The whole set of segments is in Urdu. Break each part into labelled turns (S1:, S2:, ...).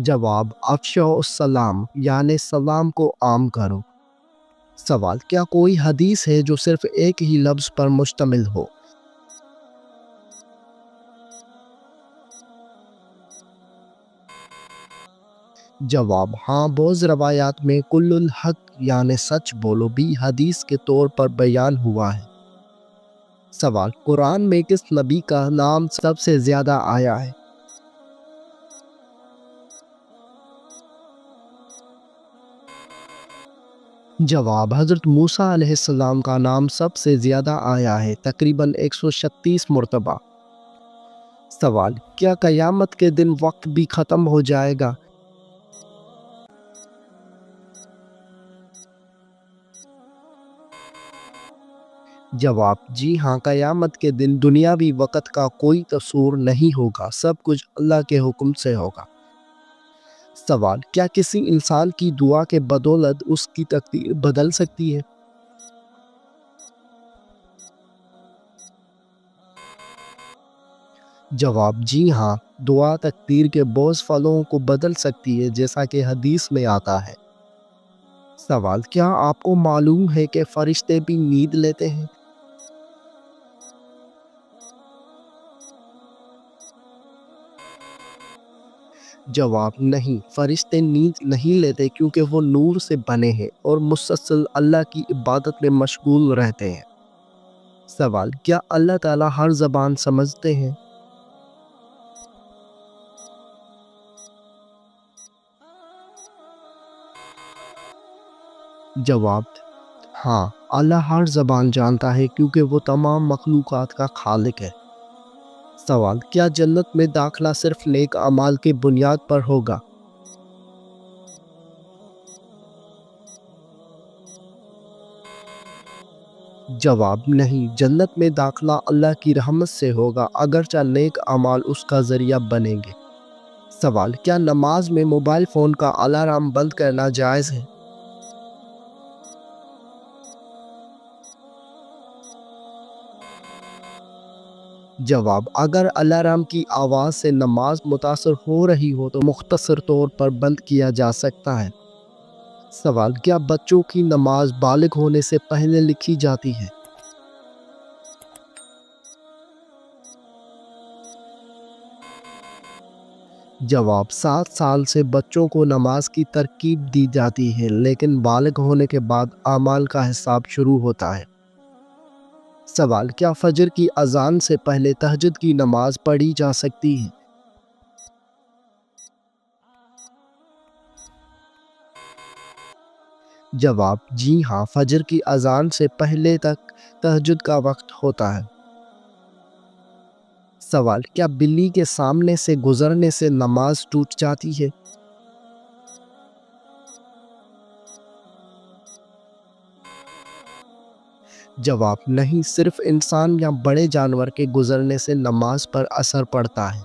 S1: جواب افشاء السلام یعنی سلام کو عام کرو۔ سوال کیا کوئی حدیث ہے جو صرف ایک ہی لفظ پر مشتمل ہو؟ جواب ہاں، بعض روایات میں کل الحق یعنی سچ بولو بھی حدیث کے طور پر بیان ہوا ہے۔ سوال قرآن میں کس نبی کا نام سب سے زیادہ آیا ہے؟ جواب حضرت موسیٰ علیہ السلام کا نام سب سے زیادہ آیا ہے، تقریباً 136 مرتبہ۔ سوال کیا قیامت کے دن وقت بھی ختم ہو جائے گا؟ جواب جی ہاں، قیامت کے دن دنیاوی وقت کا کوئی تصور نہیں ہوگا، سب کچھ اللہ کے حکم سے ہوگا۔ سوال کیا کسی انسان کی دعا کے بدولت اس کی تقدیر بدل سکتی ہے؟ جواب جی ہاں، دعا تقدیر کے بعض پھلوں کو بدل سکتی ہے، جیسا کہ حدیث میں آتا ہے۔ سوال کیا آپ کو معلوم ہے کہ فرشتے بھی نیند لیتے ہیں؟ جواب نہیں، فرشتے نیند نہیں لیتے کیونکہ وہ نور سے بنے ہیں اور مسلسل اللہ کی عبادت میں مشغول رہتے ہیں۔ سوال کیا اللہ تعالیٰ ہر زبان سمجھتے ہیں؟ جواب ہاں، اللہ ہر زبان جانتا ہے کیونکہ وہ تمام مخلوقات کا خالق ہے۔ سوال کیا جنت میں داخلہ صرف نیک اعمال کی بنیاد پر ہوگا؟ جواب نہیں، جنت میں داخلہ اللہ کی رحمت سے ہوگا، اگرچہ نیک اعمال اس کا ذریعہ بنیں گے۔ سوال کیا نماز میں موبائل فون کا الارم بند کرنا جائز ہے؟ جواب اگر الارم کی آواز سے نماز متاثر ہو رہی ہو تو مختصر طور پر بند کیا جا سکتا ہے۔ سوال کیا بچوں کی نماز بالغ ہونے سے پہلے لکھی جاتی ہے؟ جواب 7 سال سے بچوں کو نماز کی ترغیب دی جاتی ہے، لیکن بالغ ہونے کے بعد اعمال کا حساب شروع ہوتا ہے۔ سوال کیا فجر کی اذان سے پہلے تہجد کی نماز پڑھی جا سکتی ہے؟ جواب جی ہاں، فجر کی اذان سے پہلے تک تہجد کا وقت ہوتا ہے۔ سوال کیا بلی کے سامنے سے گزرنے سے نماز ٹوٹ جاتی ہے؟ جواب نہیں، صرف انسان یا بڑے جانور کے گزرنے سے نماز پر اثر پڑتا ہے۔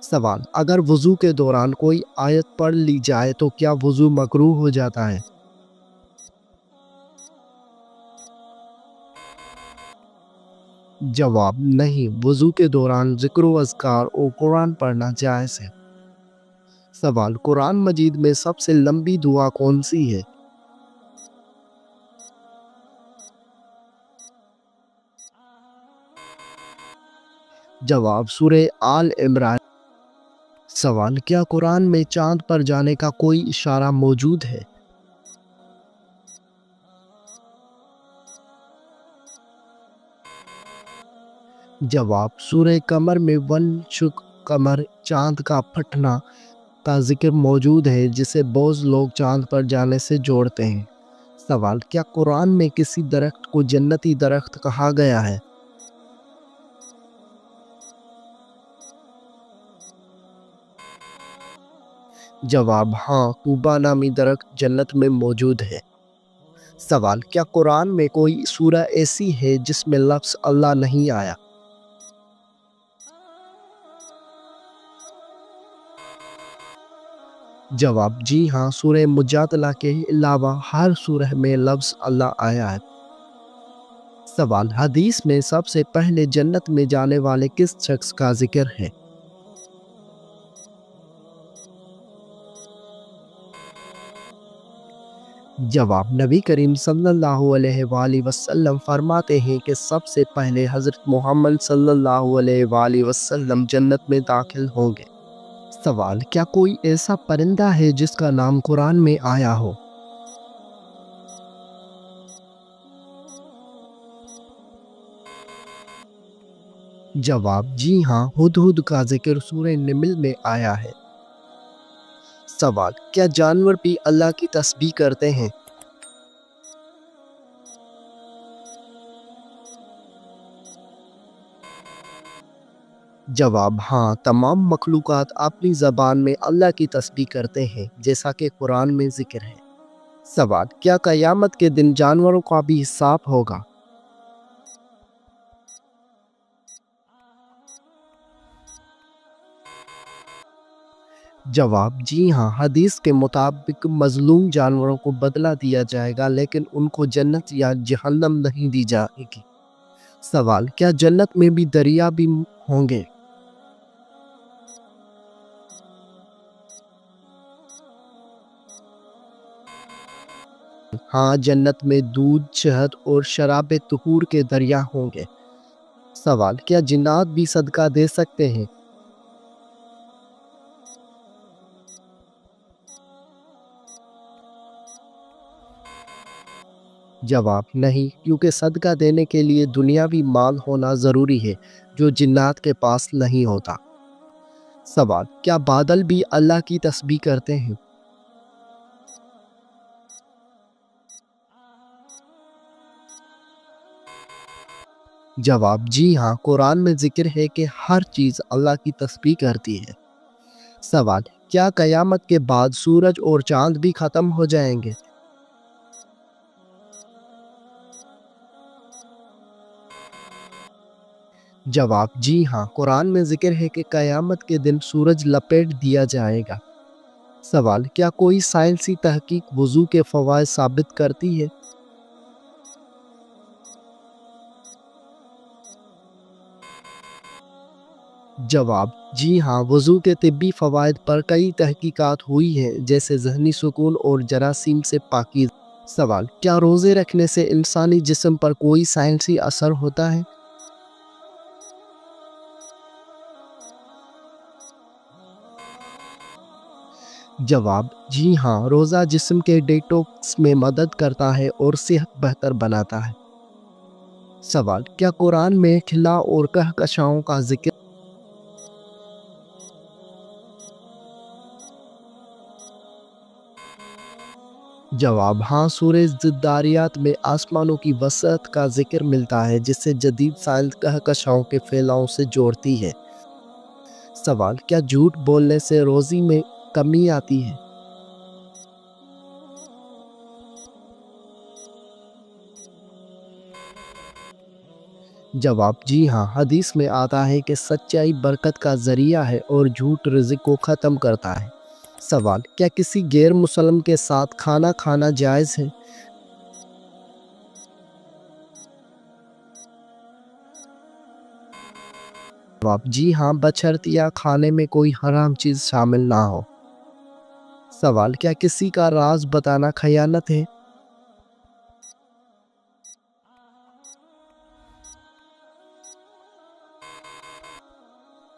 S1: سوال اگر وضو کے دوران کوئی آیت پڑھ لی جائے تو کیا وضو مکروہ ہو جاتا ہے؟ جواب نہیں، وضو کے دوران ذکر و اذکار اور قرآن پڑھنا جائز ہے۔ سوال قرآن مجید میں سب سے لمبی دعا کون سی ہے؟ جواب سورہ آل عمران۔ سوال کیا قرآن میں چاند پر جانے کا کوئی اشارہ موجود ہے؟ جواب سورہ قمر میں ونشق قمر چاند کا پھٹنا کا ذکر موجود ہے، جسے بعض لوگ چاند پر جانے سے جوڑتے ہیں۔ سوال کیا قرآن میں کسی درخت کو جنتی درخت کہا گیا ہے؟ جواب ہاں، طوبیٰ نامی درخت جنت میں موجود ہے۔ سوال کیا قرآن میں کوئی سورہ ایسی ہے جس میں لفظ اللہ نہیں آیا؟ جواب جی ہاں، سورہ مجادلہ کے علاوہ ہر سورہ میں لفظ اللہ آیا ہے۔ سوال حدیث میں سب سے پہلے جنت میں جانے والے کس شخص کا ذکر ہے؟ جواب: نبی کریم صلی اللہ علیہ وآلہ وسلم فرماتے ہیں کہ سب سے پہلے حضرت محمد صلی اللہ علیہ وآلہ وسلم جنت میں داخل ہوں گے۔ سوال: کیا کوئی ایسا پرندہ ہے جس کا نام قرآن میں آیا ہو؟ جواب: جی ہاں، ہدہد کا ذکر سورہ نمل میں آیا ہے۔ سوال: کیا جانور بھی اللہ کی تسبیح کرتے ہیں؟ جواب: ہاں، تمام مخلوقات اپنی زبان میں اللہ کی تسبیح کرتے ہیں، جیسا کہ قرآن میں ذکر ہے۔ سوال: کیا قیامت کے دن جانوروں کا بھی حساب ہوگا؟ جواب: جی ہاں، حدیث کے مطابق مظلوم جانوروں کو بدلہ دیا جائے گا، لیکن ان کو جنت یا جہنم نہیں دی جائے گی۔ سوال: کیا جنت میں بھی دریا بھی ہوں گے؟ ہاں، جنت میں دودھ، شہد اور شراب طہور کے دریا ہوں گے۔ سوال: کیا جنات بھی صدقہ دے سکتے ہیں؟ جواب: نہیں، کیونکہ صدقہ دینے کے لیے دنیاوی مال ہونا ضروری ہے، جو جنات کے پاس نہیں ہوتا۔ سوال: کیا بادل بھی اللہ کی تسبیح کرتے ہیں؟ جواب: جی ہاں، قرآن میں ذکر ہے کہ ہر چیز اللہ کی تسبیح کرتی ہے۔ سوال: کیا قیامت کے بعد سورج اور چاند بھی ختم ہو جائیں گے؟ جواب: جی ہاں، قرآن میں ذکر ہے کہ قیامت کے دن سورج لپیٹ دیا جائے گا۔ سوال: کیا کوئی سائنسی تحقیق وضو کے فوائد ثابت کرتی ہے؟ جواب: جی ہاں، وضو کے طبی فوائد پر کئی تحقیقات ہوئی ہیں، جیسے ذہنی سکون اور جراثیم سے پاکیزگی۔ سوال: کیا روزے رکھنے سے انسانی جسم پر کوئی سائنسی اثر ہوتا ہے؟ جواب: جی ہاں، روزہ جسم کے ڈیٹاکس میں مدد کرتا ہے اور صحت بہتر بناتا ہے۔ سوال: کیا قرآن میں خلا اور کہکشاؤں کا ذکر؟ جواب: ہاں، سورہ الذاریات میں آسمانوں کی وسعت کا ذکر ملتا ہے، جس سے جدید سائنس کہکشاؤں کے پھیلاؤ سے جوڑتی ہے۔ سوال: کیا جھوٹ بولنے سے روزی میں کمی آتی ہے؟ جواب: جی ہاں، حدیث میں آتا ہے کہ سچائی برکت کا ذریعہ ہے اور جھوٹ رزق کو ختم کرتا ہے۔ سوال: کیا کسی غیر مسلم کے ساتھ کھانا کھانا جائز ہے؟ جواب: جی ہاں، بشرطیہ کھانے میں کوئی حرام چیز شامل نہ ہو۔ سوال: کیا کسی کا راز بتانا خیانت ہے؟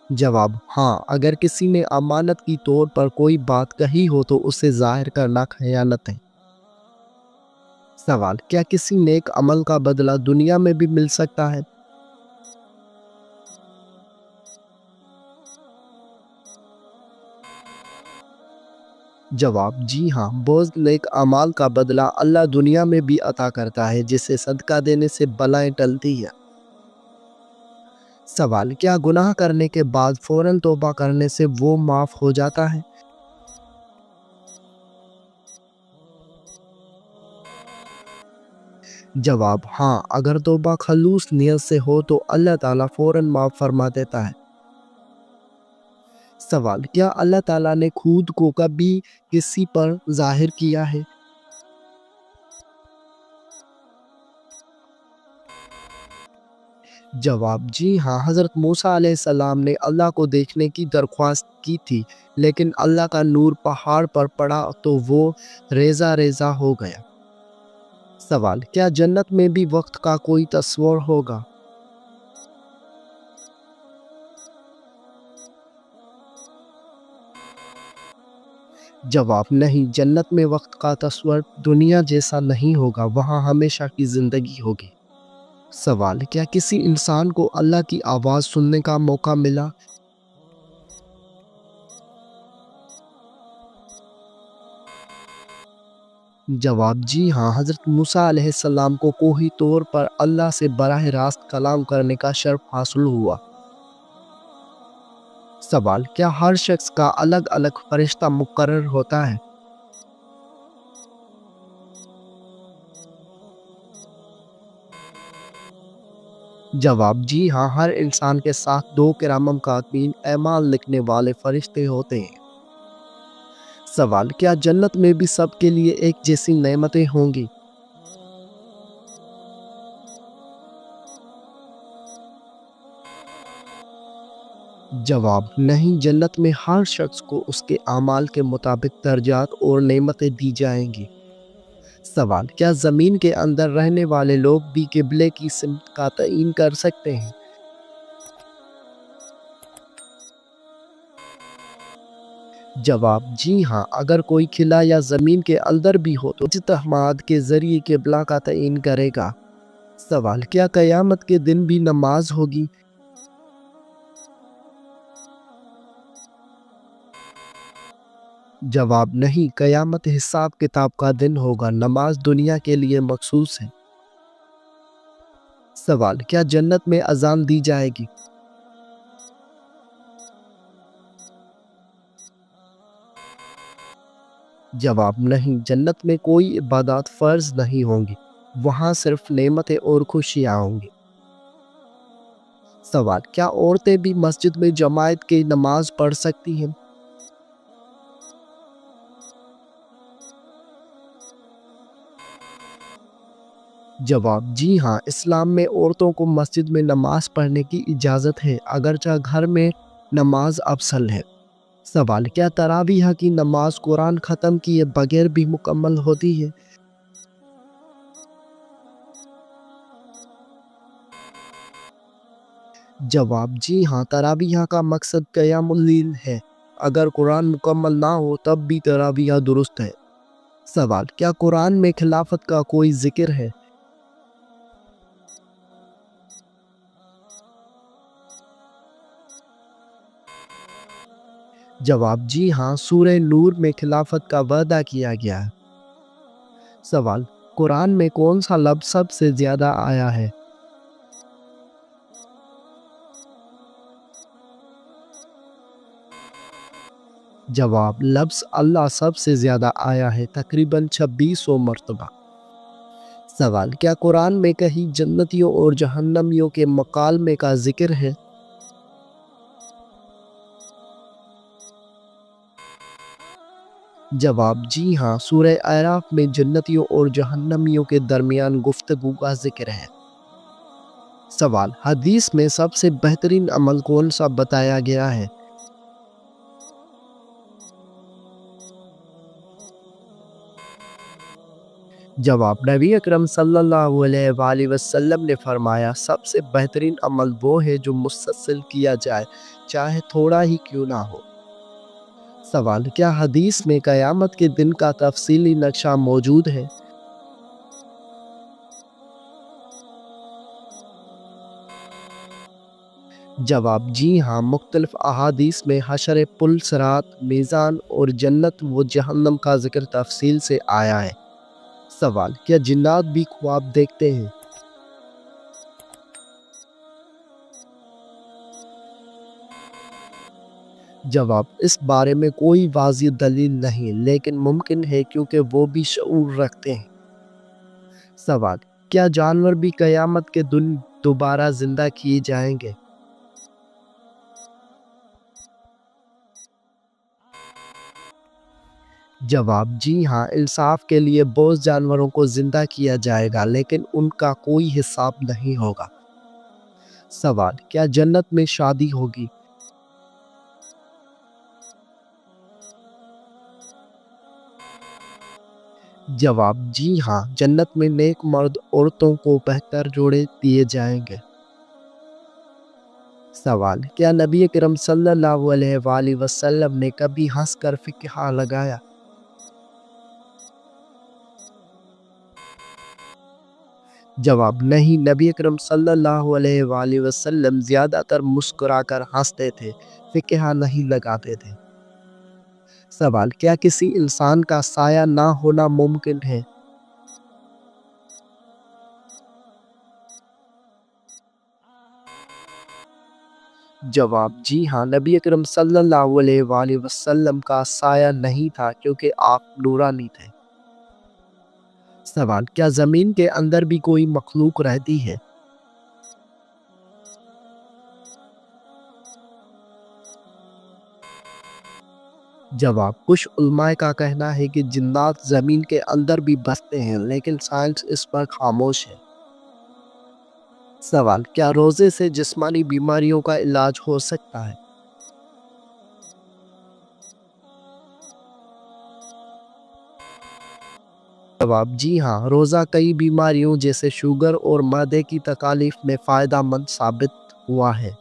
S1: جواب: ہاں، اگر کسی نے امانت کی طور پر کوئی بات کہی ہو تو اسے ظاہر کرنا خیانت ہے۔ سوال: کیا کسی نیک عمل کا بدلہ دنیا میں بھی مل سکتا ہے؟ جواب: جی ہاں، بعض نیک اعمال کا بدلہ اللہ دنیا میں بھی عطا کرتا ہے، جسے صدقہ دینے سے بلائیں ٹلتی ہیں۔ سوال: کیا گناہ کرنے کے بعد فوراً توبہ کرنے سے وہ معاف ہو جاتا ہے؟ جواب: ہاں، اگر توبہ خلوص نیت سے ہو تو اللہ تعالیٰ فوراً معاف فرما دیتا ہے۔ سوال: کیا اللہ تعالیٰ نے خود کو کبھی کسی پر ظاہر کیا ہے؟ جواب: جی ہاں، حضرت موسیٰ علیہ السلام نے اللہ کو دیکھنے کی درخواست کی تھی، لیکن اللہ کا نور پہاڑ پر پڑا تو وہ ریزہ ریزہ ہو گیا۔ سوال: کیا جنت میں بھی وقت کا کوئی تصور ہوگا؟ جواب: نہیں، جنت میں وقت کا تصور دنیا جیسا نہیں ہوگا، وہاں ہمیشہ کی زندگی ہوگی۔ سوال: کیا کسی انسان کو اللہ کی آواز سننے کا موقع ملا؟ جواب: جی ہاں، حضرت موسیٰ علیہ السلام کو کوہی طور پر اللہ سے براہ راست کلام کرنے کا شرف حاصل ہوا۔ سوال: کیا ہر شخص کا الگ الگ فرشتہ مقرر ہوتا ہے؟ جواب: جی ہاں، ہر انسان کے ساتھ 2 کرام کاتبین اعمال لکھنے والے فرشتے ہوتے ہیں۔ سوال: کیا جنت میں بھی سب کے لیے ایک جیسی نعمتیں ہوں گی؟ جواب: نہیں، جنت میں ہر شخص کو اس کے اعمال کے مطابق درجات اور نعمتیں دی جائیں گی۔ سوال: کیا زمین کے اندر رہنے والے لوگ بھی قبلے کی سمت کا تعین کر سکتے ہیں؟ جواب: جی ہاں، اگر کوئی خلا یا زمین کے اندر بھی ہو تو اجتہاد کے ذریعے قبلہ کا تعین کرے گا۔ سوال: کیا قیامت کے دن بھی نماز ہوگی؟ جواب: نہیں، قیامت حساب کتاب کا دن ہوگا، نماز دنیا کے لیے مخصوص ہے۔ سوال: کیا جنت میں اذان دی جائے گی؟ جواب: نہیں، جنت میں کوئی عبادات فرض نہیں ہوں گی، وہاں صرف نعمتیں اور خوشیاں ہوں گی۔ سوال: کیا عورتیں بھی مسجد میں جماعت کی نماز پڑھ سکتی ہیں؟ جواب: جی ہاں، اسلام میں عورتوں کو مسجد میں نماز پڑھنے کی اجازت ہے، اگرچہ گھر میں نماز افضل ہے۔ سوال: کیا تراویح کی نماز قرآن ختم کیے بغیر بھی مکمل ہوتی ہے؟ جواب: جی ہاں، تراویح کا مقصد قیام اللیل ہے، اگر قرآن مکمل نہ ہو تب بھی تراویح درست ہے۔ سوال: کیا قرآن میں خلافت کا کوئی ذکر ہے؟ جواب: جی ہاں، سورہ نور میں خلافت کا وعدہ کیا گیا ہے۔ سوال: قرآن میں کون سا لفظ سب سے زیادہ آیا ہے؟ جواب: لفظ اللہ سب سے زیادہ آیا ہے، تقریباً 2600 مرتبہ۔ سوال: کیا قرآن میں کہیں جنتیوں اور جہنمیوں کے مکالمے کا ذکر ہے؟ جواب: جی ہاں، سورہ اعراف میں جنتیوں اور جہنمیوں کے درمیان گفتگو کا ذکر ہے۔ سوال: حدیث میں سب سے بہترین عمل کون سا بتایا گیا ہے؟ جواب: نبی اکرم صلی اللہ علیہ وآلہ وسلم نے فرمایا، سب سے بہترین عمل وہ ہے جو مسلسل کیا جائے، چاہے تھوڑا ہی کیوں نہ ہو۔ سوال: کیا حدیث میں قیامت کے دن کا تفصیلی نقشہ موجود ہے؟ جواب: جی ہاں، مختلف احادیث میں حشر، پل صراط، میزان اور جنت و جہنم کا ذکر تفصیل سے آیا ہے۔ سوال: کیا جنات بھی خواب دیکھتے ہیں؟ جواب: اس بارے میں کوئی واضح دلیل نہیں، لیکن ممکن ہے کیونکہ وہ بھی شعور رکھتے ہیں۔ سوال: کیا جانور بھی قیامت کے دن دوبارہ زندہ کیے جائیں گے؟ جواب: جی ہاں، انصاف کے لیے بہت جانوروں کو زندہ کیا جائے گا، لیکن ان کا کوئی حساب نہیں ہوگا۔ سوال: کیا جنت میں شادی ہوگی؟ جواب: جی ہاں، جنت میں نیک مرد عورتوں کو بہتر جوڑے دیے جائیں گے۔ سوال: کیا نبی کرم صلی اللہ علیہ وآلہ وسلم نے کبھی ہنس کر فقہ لگایا؟ جواب: نہیں، نبی اکرم صلی اللہ علیہ وآلہ وسلم زیادہ تر مسکرا کر ہنستے تھے، فقہ نہیں لگاتے تھے۔ سوال: کیا کسی انسان کا سایہ نہ ہونا ممکن ہے؟ جواب: جی ہاں، نبی اکرم صلی اللہ علیہ وآلہ وسلم کا سایہ نہیں تھا کیونکہ آپ نورانی تھے۔ سوال: کیا زمین کے اندر بھی کوئی مخلوق رہتی ہے؟ جواب: کچھ علماء کا کہنا ہے کہ جنات زمین کے اندر بھی بستے ہیں، لیکن سائنس اس پر خاموش ہے۔ سوال: کیا روزے سے جسمانی بیماریوں کا علاج ہو سکتا ہے؟ جواب: جی ہاں، روزہ کئی بیماریوں جیسے شوگر اور معدے کی تکالیف میں فائدہ مند ثابت ہوا ہے۔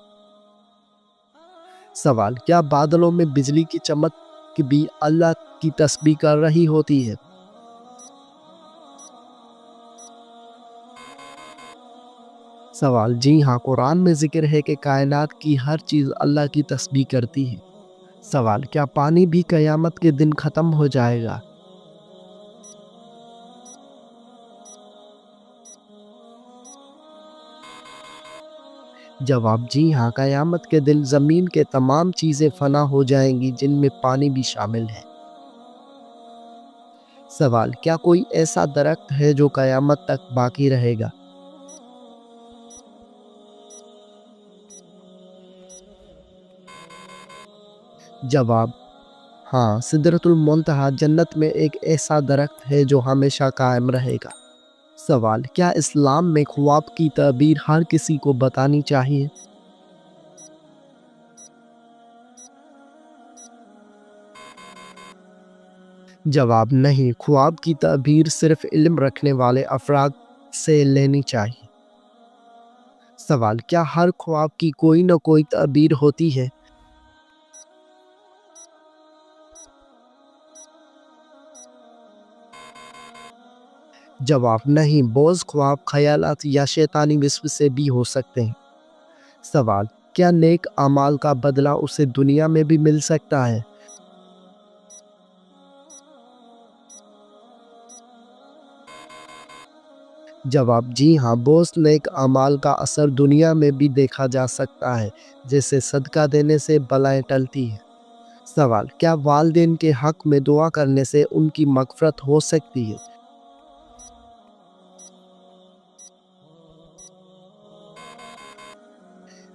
S1: سوال: کیا بادلوں میں بجلی کی چمک بھی اللہ کی تسبیح کر رہی ہوتی ہے؟ سوال: جی ہاں، قرآن میں ذکر ہے کہ کائنات کی ہر چیز اللہ کی تسبیح کرتی ہے۔ سوال: کیا پانی بھی قیامت کے دن ختم ہو جائے گا؟ جواب: جی ہاں، قیامت کے دن زمین کے تمام چیزیں فنا ہو جائیں گی، جن میں پانی بھی شامل ہے۔ سوال: کیا کوئی ایسا درخت ہے جو قیامت تک باقی رہے گا؟ جواب: ہاں، سدرۃ المنتہا جنت میں ایک ایسا درخت ہے جو ہمیشہ قائم رہے گا۔ سوال: کیا اسلام میں خواب کی تعبیر ہر کسی کو بتانی چاہیے؟ جواب: نہیں، خواب کی تعبیر صرف علم رکھنے والے افراد سے لینی چاہیے۔ سوال: کیا ہر خواب کی کوئی نہ کوئی تعبیر ہوتی ہے؟ جواب: نہیں، بعض خواب خیالات یا شیطانی وسوسے بھی ہو سکتے ہیں۔ سوال: کیا نیک اعمال کا بدلہ اسے دنیا میں بھی مل سکتا ہے؟ جواب: جی ہاں، بعض نیک اعمال کا اثر دنیا میں بھی دیکھا جا سکتا ہے، جیسے صدقہ دینے سے بلائیں ٹلتی ہیں۔ سوال: کیا والدین کے حق میں دعا کرنے سے ان کی مغفرت ہو سکتی ہے؟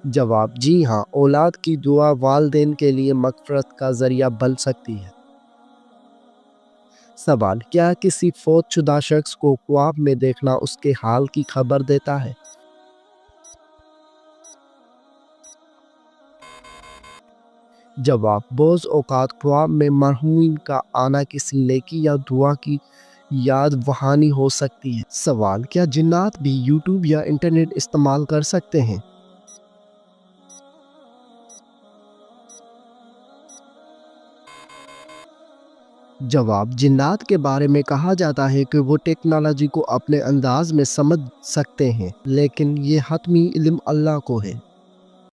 S1: جواب: جی ہاں، اولاد کی دعا والدین کے لیے مغفرت کا ذریعہ بن سکتی ہے۔ سوال: کیا کسی فوت شدہ شخص کو خواب میں دیکھنا اس کے حال کی خبر دیتا ہے؟ جواب: بعض اوقات خواب میں مرحوم کا آنا کسی نیکی یا دعا کی یاد دہانی ہو سکتی ہے۔ سوال: کیا جنات بھی یوٹیوب یا انٹرنیٹ استعمال کر سکتے ہیں؟ جواب: جنات کے بارے میں کہا جاتا ہے کہ وہ ٹیکنالوجی کو اپنے انداز میں سمجھ سکتے ہیں، لیکن یہ حتمی علم اللہ کو ہے۔